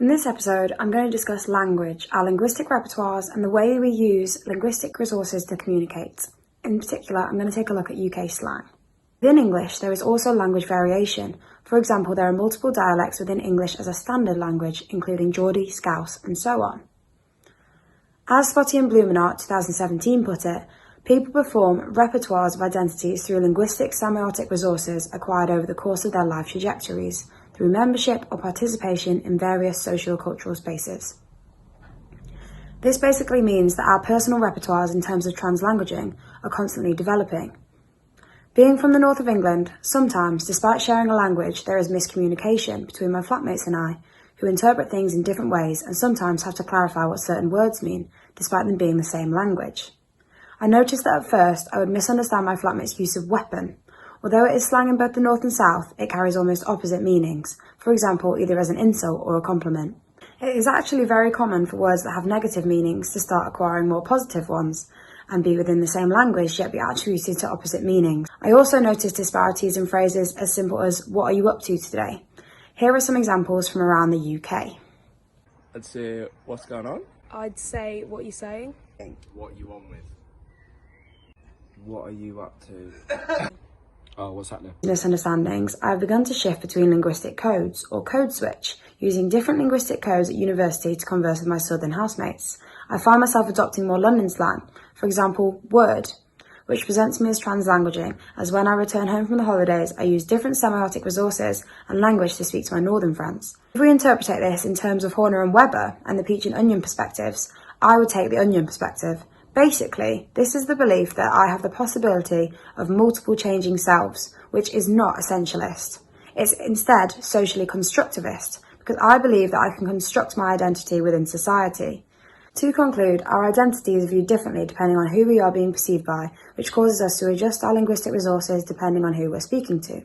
In this episode, I'm going to discuss language, our linguistic repertoires, and the way we use linguistic resources to communicate. In particular, I'm going to take a look at UK slang. Within English, there is also language variation. For example, there are multiple dialects within English as a standard language, including Geordie, Scouse, and so on. As Spotti and Blommaert 2017 put it, people perform repertoires of identities through linguistic semiotic resources acquired over the course of their life trajectories, through membership or participation in various socio-cultural spaces. This basically means that our personal repertoires in terms of translanguaging are constantly developing. Being from the north of England, sometimes, despite sharing a language, there is miscommunication between my flatmates and I, who interpret things in different ways and sometimes have to clarify what certain words mean, despite them being the same language. I noticed that at first I would misunderstand my flatmate's use of weapon. Although it is slang in both the north and south, it carries almost opposite meanings, for example, either as an insult or a compliment. It is actually very common for words that have negative meanings to start acquiring more positive ones, and be within the same language yet be attributed to opposite meanings. I also noticed disparities in phrases as simple as, "What are you up to today?" Here are some examples from around the UK. I'd say, "What's going on?" I'd say, "What are you saying?" "What you on with?" "What are you up to?" "Oh, what's happening?" Misunderstandings, I have begun to shift between linguistic codes, or code switch, using different linguistic codes at university to converse with my southern housemates. I find myself adopting more London slang, for example, word, which presents me as translanguaging, as when I return home from the holidays, I use different semiotic resources and language to speak to my northern friends. If we interpret this in terms of Horner and Weber and the peach and onion perspectives, I would take the onion perspective. Basically, this is the belief that I have the possibility of multiple changing selves, which is not essentialist. It's instead socially constructivist, because I believe that I can construct my identity within society. To conclude, our identity is viewed differently depending on who we are being perceived by, which causes us to adjust our linguistic resources depending on who we're speaking to.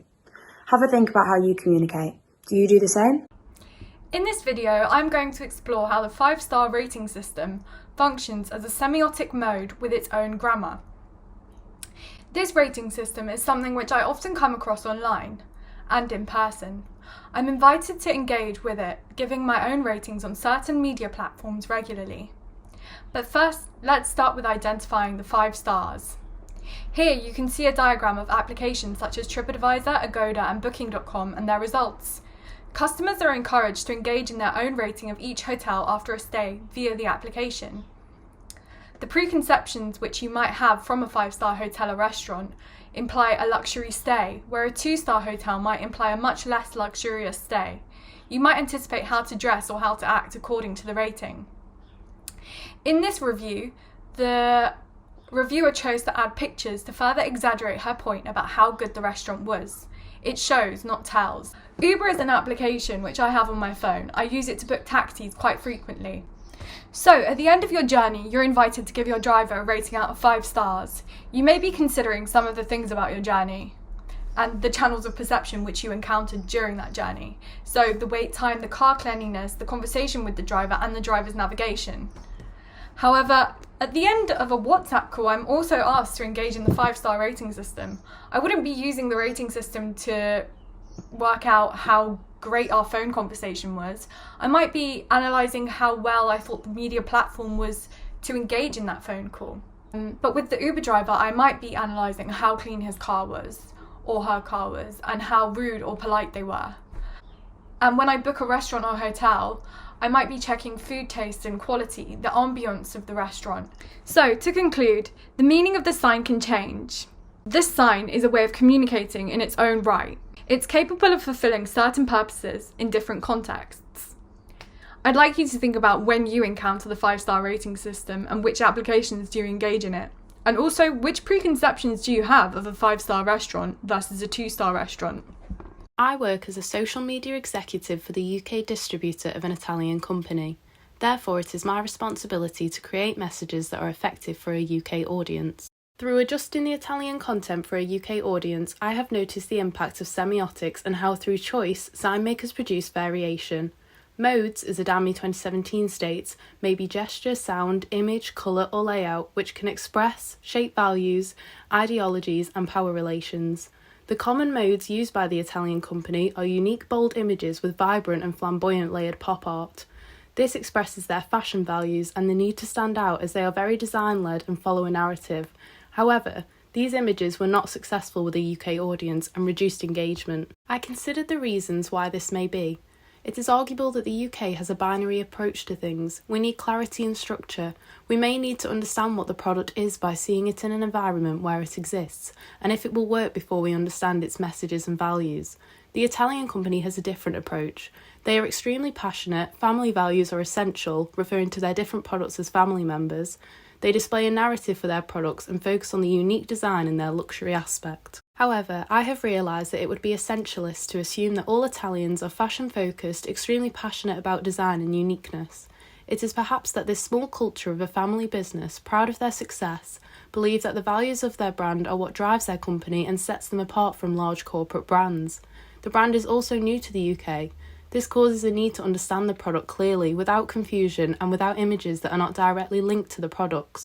Have a think about how you communicate. Do you do the same? In this video, I'm going to explore how the 5-star rating system functions as a semiotic mode with its own grammar. This rating system is something which I often come across online and in person. I'm invited to engage with it, giving my own ratings on certain media platforms regularly. But first, let's start with identifying the 5 stars. Here you can see a diagram of applications such as TripAdvisor, Agoda and Booking.com and their results. Customers are encouraged to engage in their own rating of each hotel after a stay via the application. The preconceptions which you might have from a 5-star hotel or restaurant imply a luxury stay, where a 2-star hotel might imply a much less luxurious stay. You might anticipate how to dress or how to act according to the rating. In this review, the reviewer chose to add pictures to further exaggerate her point about how good the restaurant was. It shows, not tells. Uber is an application which I have on my phone. I use it to book taxis quite frequently. So, at the end of your journey, you're invited to give your driver a rating out of 5 stars. You may be considering some of the things about your journey and the channels of perception which you encountered during that journey. So, the wait time, the car cleanliness, the conversation with the driver, and the driver's navigation. However, at the end of a WhatsApp call, I'm also asked to engage in the 5-star rating system. I wouldn't be using the rating system to work out how great our phone conversation was. I might be analysing how well I thought the media platform was to engage in that phone call. But with the Uber driver, I might be analysing how clean his car was, or her car was, and how rude or polite they were. And when I book a restaurant or hotel, I might be checking food taste and quality, the ambience of the restaurant. So, to conclude, the meaning of the sign can change. This sign is a way of communicating in its own right. It's capable of fulfilling certain purposes in different contexts. I'd like you to think about when you encounter the 5-star rating system and which applications do you engage in it. And also, which preconceptions do you have of a 5-star restaurant versus a 2-star restaurant? I work as a social media executive for the UK distributor of an Italian company. Therefore, it is my responsibility to create messages that are effective for a UK audience. Through adjusting the Italian content for a UK audience, I have noticed the impact of semiotics and how through choice, sign makers produce variation. Modes, as Adami 2017 states, may be gesture, sound, image, colour or layout which can express, shape values, ideologies and power relations. The common modes used by the Italian company are unique bold images with vibrant and flamboyant layered pop art. This expresses their fashion values and the need to stand out as they are very design-led and follow a narrative. However, these images were not successful with a UK audience and reduced engagement. I considered the reasons why this may be. It is arguable that the UK has a binary approach to things. We need clarity and structure. We may need to understand what the product is by seeing it in an environment where it exists, and if it will work before we understand its messages and values. The Italian company has a different approach. They are extremely passionate, family values are essential, referring to their different products as family members. They display a narrative for their products and focus on the unique design in their luxury aspect. However, I have realised that it would be essentialist to assume that all Italians are fashion-focused, extremely passionate about design and uniqueness. It is perhaps that this small culture of a family business, proud of their success, believe that the values of their brand are what drives their company and sets them apart from large corporate brands. The brand is also new to the UK. This causes a need to understand the product clearly, without confusion and without images that are not directly linked to the products.